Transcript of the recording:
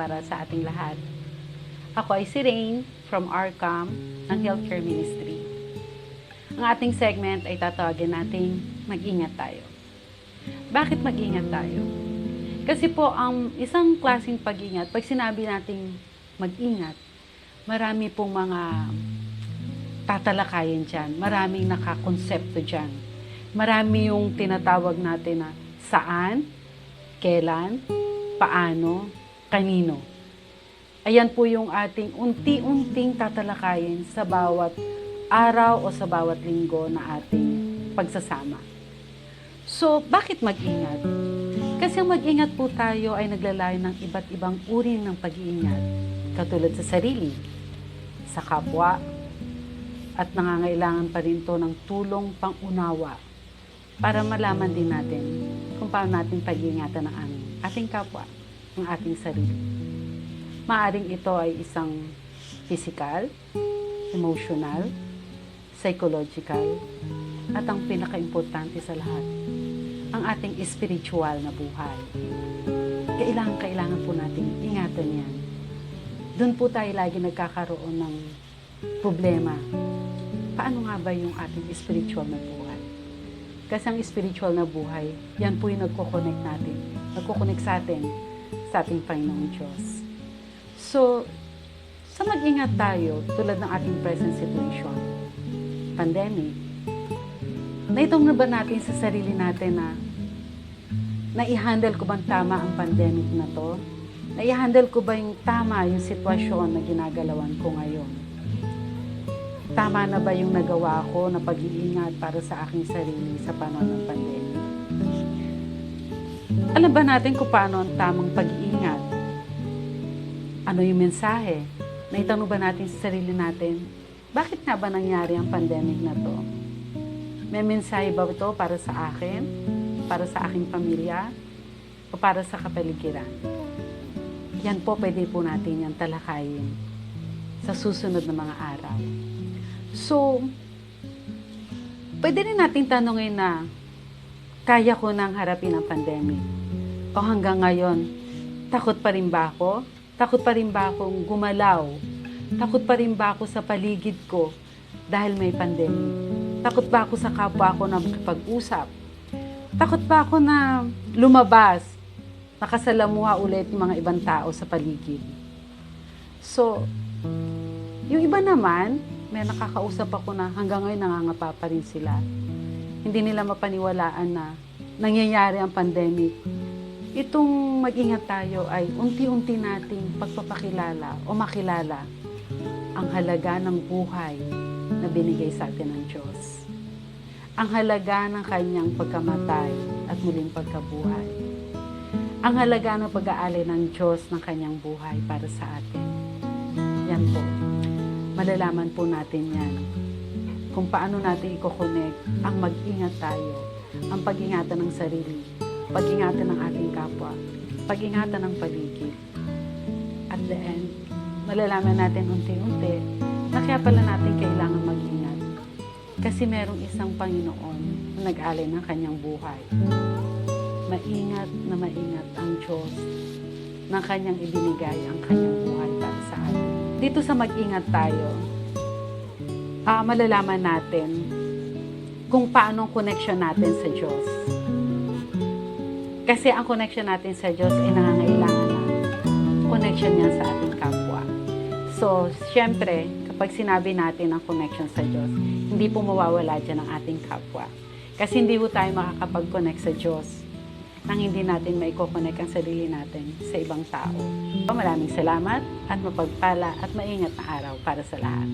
para sa ating lahat. Ako ay si Rain from RCAM ng Healthcare Ministry. Ang ating segment ay tatawagin nating Mag-ingat Tayo. Bakit mag-ingat tayo? Kasi po ang isang klaseng pag-ingat, pag sinabi nating mag-ingat, marami pong mga tatalakayin dyan, maraming nakakonsepto dyan. Marami yung tinatawag natin na saan, kailan, paano, kanino. Ayan po yung ating unti-unting tatalakayin sa bawat araw o sa bawat linggo na ating pagsasama. So, bakit mag-ingat? Kasi ang mag-ingat po tayo ay naglalayon ng iba't ibang uri ng pag-iingat, katulad sa sarili, sa kapwa, at nangangailangan pa rin to ng tulong pang-unawa para malaman din natin kung paano natin pag-iingatan ang ating kapwa, ang ating sarili. Maaring ito ay isang physical, emotional, psychological, at ang pinaka-importante sa lahat, ang ating spiritual na buhay. Kailangan po natin ingatan yan. Doon po tayo lagi nagkakaroon ng problema. Paano nga ba yung ating spiritual na buhay? Kasi ang spiritual na buhay, yan po yung nagko-connect natin. Nagko-connect sa atin, sa ating Panginoong Diyos. So, sa mag-ingat tayo, tulad ng ating present situation, pandemic, naitong na ba natin sa sarili natin na nai-handle ko bang tama ang pandemic na to? Nai-handle ko ba yung tama yung sitwasyon na ginagalawan ko ngayon? Tama na ba yung nagawa ko na pag-iingat para sa aking sarili sa panahon ng pandemic? Alam ba natin kung paano ang tamang pag-iingat? Ano yung mensahe? Naitanong ba natin sa sarili natin, bakit nga ba nangyari ang pandemic na to? May mensahe ba ito para sa akin? Para sa aking pamilya? O para sa kapaligiran? Yan po, pwede po natin yan talakayin sa susunod na mga araw. So, pwede rin natin tanongin na kaya ko nang harapin ang pandemic? O hanggang ngayon, takot pa rin ba ako? Takot pa rin ba akong gumalaw? Takot pa rin ba ako sa paligid ko dahil may pandemic? Takot ba ako sa kapwa ko na makipag-usap? Takot ba ako na lumabas, makasalamuha ulit yung mga ibang tao sa paligid? So, yung iba naman, may nakakausap ako na hanggang ngayon nangangapa pa rin sila. Hindi nila mapaniwalaan na nangyayari ang pandemic. Itong mag-ingat tayo ay unti-unti nating pagpapakilala o makilala ang halaga ng buhay na binigay sa atin ng Diyos. Ang halaga ng kanyang pagkamatay at muling pagkabuhay. Ang halaga ng pag-aali ng Diyos ng kanyang buhay para sa atin. Yan po. Malalaman po natin yan kung paano natin i-connect ang mag-ingat tayo, ang pag-ingatan ng sarili, pag-ingatan ng ating kapwa, pag-ingatan ng paligid. At the end, malalaman natin unti-unti na kaya pala natin kailangan mag-ingat. Kasi merong isang Panginoon na nag-alay ng kanyang buhay. Maingat na maingat ang Diyos na kanyang ibinigay ang kanyang buhay para sa atin. Dito sa mag-ingat tayo, malalaman natin kung paano ang connection natin sa Diyos. Kasi ang connection natin sa Diyos ay nangangailangan ng connection niya sa ating kapwa. So, syempre, kapag sinabi natin ang connection sa Diyos, hindi po mawawala dyan ang ating kapwa. Kasi hindi po tayo makakapag-connect sa Diyos nang hindi natin maiko-connect ang sarili natin sa ibang tao. Maraming salamat at mapagpala at maingat na araw para sa lahat.